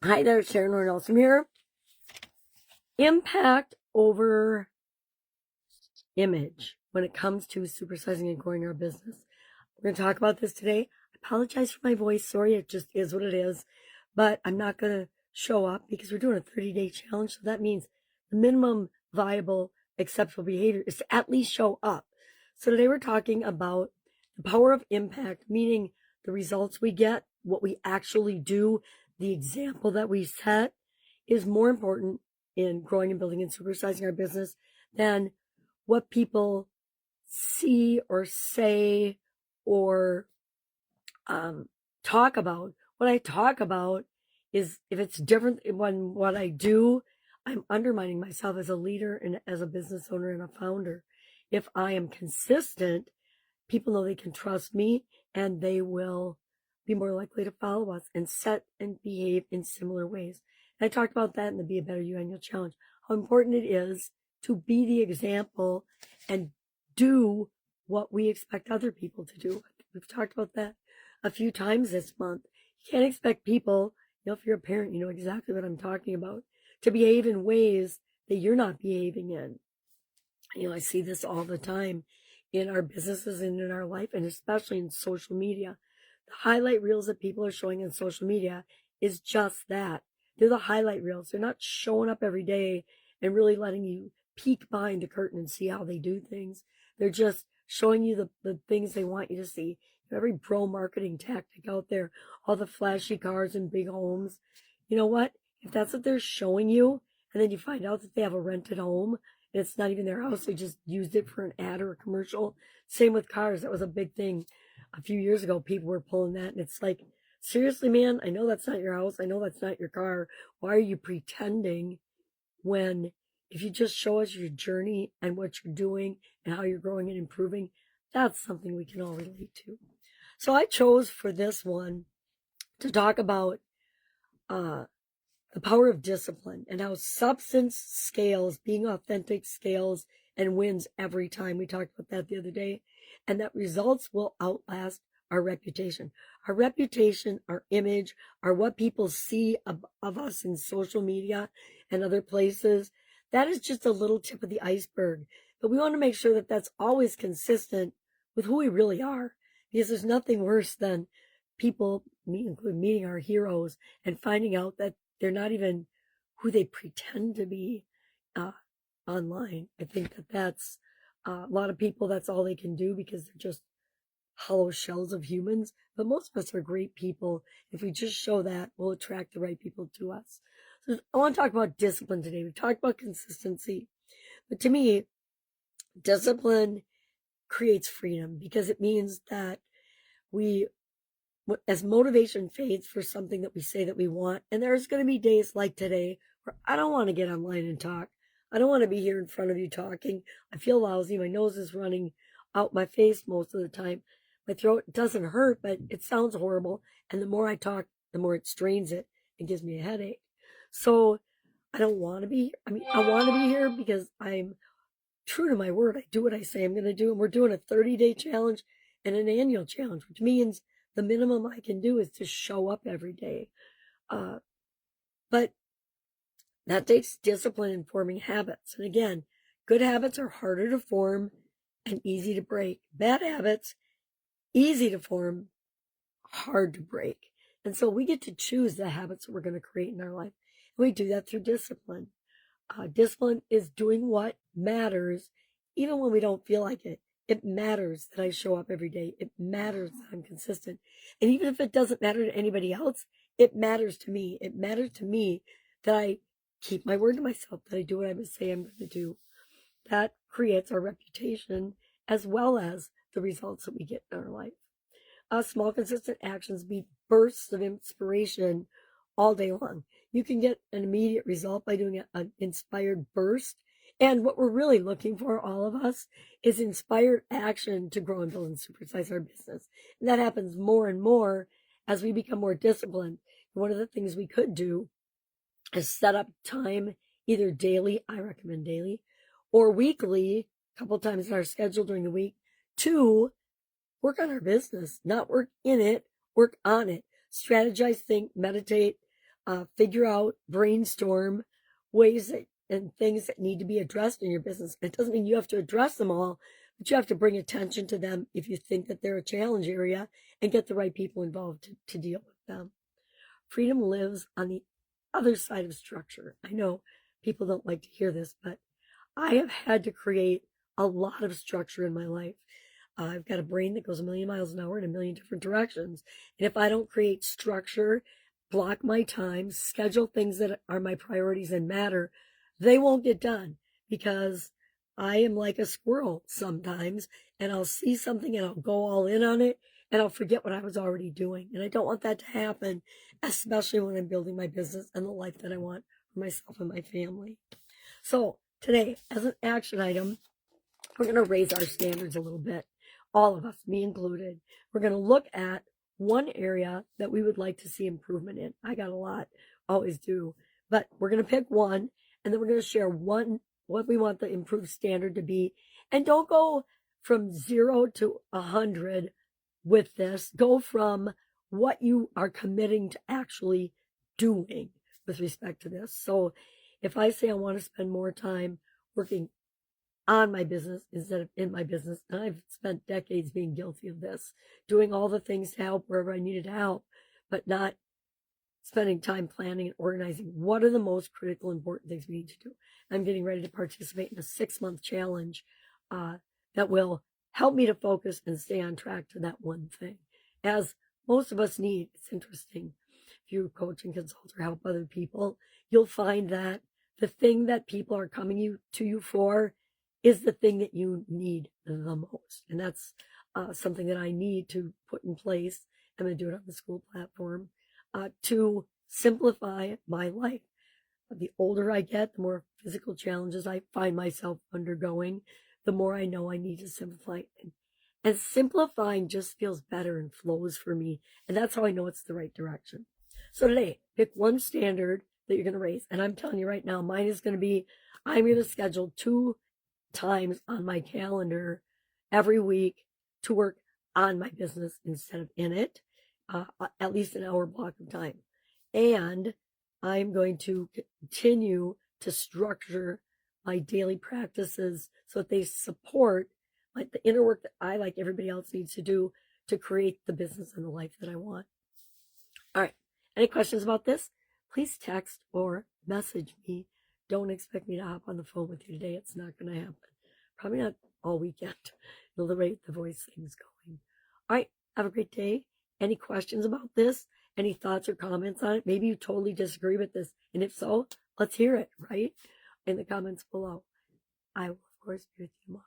Hi there, Sharon Horne-Ellstrom here. Impact over image when it comes to supersizing and growing our business. We're going to talk about this today. I apologize for my voice. Sorry, it just is what it is. But I'm not going to show up because we're doing a 30-day challenge. So that means the minimum viable acceptable behavior is to at least show up. So today we're talking about the power of impact, meaning the results we get, what we actually do, the example that we set is more important in growing and building and supersizing our business than what people see or say or talk about. What I talk about is if it's different when what I do, I'm undermining myself as a leader and as a business owner and a founder. If I am consistent, people know they can trust me and they will be more likely to follow us and set and behave in similar ways. And I talked about that in the Be a Better You Annual Challenge, how important it is to be the example and do what we expect other people to do. We've talked about that a few times this month. You can't expect people, if you're a parent, you know exactly what I'm talking about, to behave in ways that you're not behaving in. I see this all the time in our businesses and in our life, and especially in social media. The highlight reels that people are showing on social media is just that. They're the highlight reels. They're not showing up every day and really letting you peek behind the curtain and see how they do things. They're just showing you the things they want you to see. Every bro marketing tactic out there, all the flashy cars and big homes. You know what? If that's what they're showing you, and then you find out that they have a rented home, and it's not even their house, they just used it for an ad or a commercial. Same with cars. That was a big thing a few years ago. People were pulling that, and it's like, seriously, man, I know that's not your house. I know that's not your car. Why are you pretending when if you just show us your journey and what you're doing and how you're growing and improving, that's something we can all relate to. So I chose for this one to talk about the power of discipline and how substance scales, being authentic scales and wins every time. We talked about that the other day, and that results will outlast our reputation. Our reputation, our image, are what people see of us in social media and other places. That is just a little tip of the iceberg. But we want to make sure that that's always consistent with who we really are, because there's nothing worse than people, me including, meeting our heroes and finding out that they're not even who they pretend to be online. I think that's a lot of people, that's all they can do because they're just hollow shells of humans. But most of us are great people. If we just show that, we'll attract the right people to us. So I want to talk about discipline today. We've talked about consistency. But to me, discipline creates freedom because it means that as motivation fades for something that we say that we want, and there's going to be days like today where I don't want to get online and talk. I don't want to be here in front of you talking. I feel lousy. My nose is running out my face most of the time. My throat doesn't hurt, but it sounds horrible. And the more I talk, the more it strains it and gives me a headache. So I don't want to be, I want to be here because I'm true to my word. I do what I say I'm going to do. And we're doing a 30-day challenge and an annual challenge, which means the minimum I can do is to show up every day. But that takes discipline in forming habits. And again, good habits are harder to form and easy to break. Bad habits, easy to form, hard to break. And so we get to choose the habits that we're going to create in our life. And we do that through discipline. Discipline is doing what matters, even when we don't feel like it. It matters that I show up every day. It matters that I'm consistent. And even if it doesn't matter to anybody else, it matters to me. It matters to me that I keep my word to myself, that I do what I say I'm going to do. That creates our reputation as well as the results that we get in our life. Small, consistent actions beat bursts of inspiration all day long. You can get an immediate result by doing an inspired burst. And what we're really looking for, all of us, is inspired action to grow and build and supersize our business. And that happens more and more as we become more disciplined. And one of the things we could do is set up time, either daily, I recommend daily, or weekly, a couple times in our schedule during the week, to work on our business, not work in it, work on it. Strategize, think, meditate, figure out, brainstorm ways and things that need to be addressed in your business. It doesn't mean you have to address them all, but you have to bring attention to them if you think that they're a challenge area and get the right people involved to deal with them. Freedom lives on the other side of structure. I know people don't like to hear this, but I have had to create a lot of structure in my life. I've got a brain that goes a million miles an hour in a million different directions. And if I don't create structure, block my time, schedule things that are my priorities and matter, they won't get done, because I am like a squirrel sometimes, and I'll see something and I'll go all in on it, and I'll forget what I was already doing. And I don't want that to happen, especially when I'm building my business and the life that I want for myself and my family. So today, as an action item, we're going to raise our standards a little bit. All of us, me included. We're going to look at one area that we would like to see improvement in. I got a lot, always do. But we're going to pick one, and then we're going to share what we want the improved standard to be. And don't go from 0 to 100 with this. Go from what you are committing to actually doing with respect to this. So if I say I want to spend more time working on my business instead of in my business, and I've spent decades being guilty of this, doing all the things to help wherever I needed help, but not spending time planning and organizing what are the most critical, important things we need to do. I'm getting ready to participate in a 6-month challenge that will help me to focus and stay on track to that one thing, as most of us need. It's interesting. If you coach and consult or help other people, you'll find that the thing that people are coming to you for is the thing that you need the most. And that's something that I need to put in place. I'm going to do it on the school platform to simplify my life. The older I get, the more physical challenges I find myself undergoing, the more I know I need to simplify. And simplifying just feels better and flows for me. And that's how I know it's the right direction. So today, pick one standard that you're going to raise. And I'm telling you right now, mine is going to be, I'm going to schedule 2 times on my calendar every week to work on my business instead of in it, at least an hour block of time. And I'm going to continue to structure my daily practices so that they support like the inner work that I, like everybody else, needs to do to create the business and the life that I want. All right. Any questions about this? Please text or message me. Don't expect me to hop on the phone with you today. It's not going to happen. Probably not all weekend. The rate the voice thing's going. All right. Have a great day. Any questions about this? Any thoughts or comments on it? Maybe you totally disagree with this. And if so, let's hear it, right? In the comments below. I will, of course, be with you tomorrow.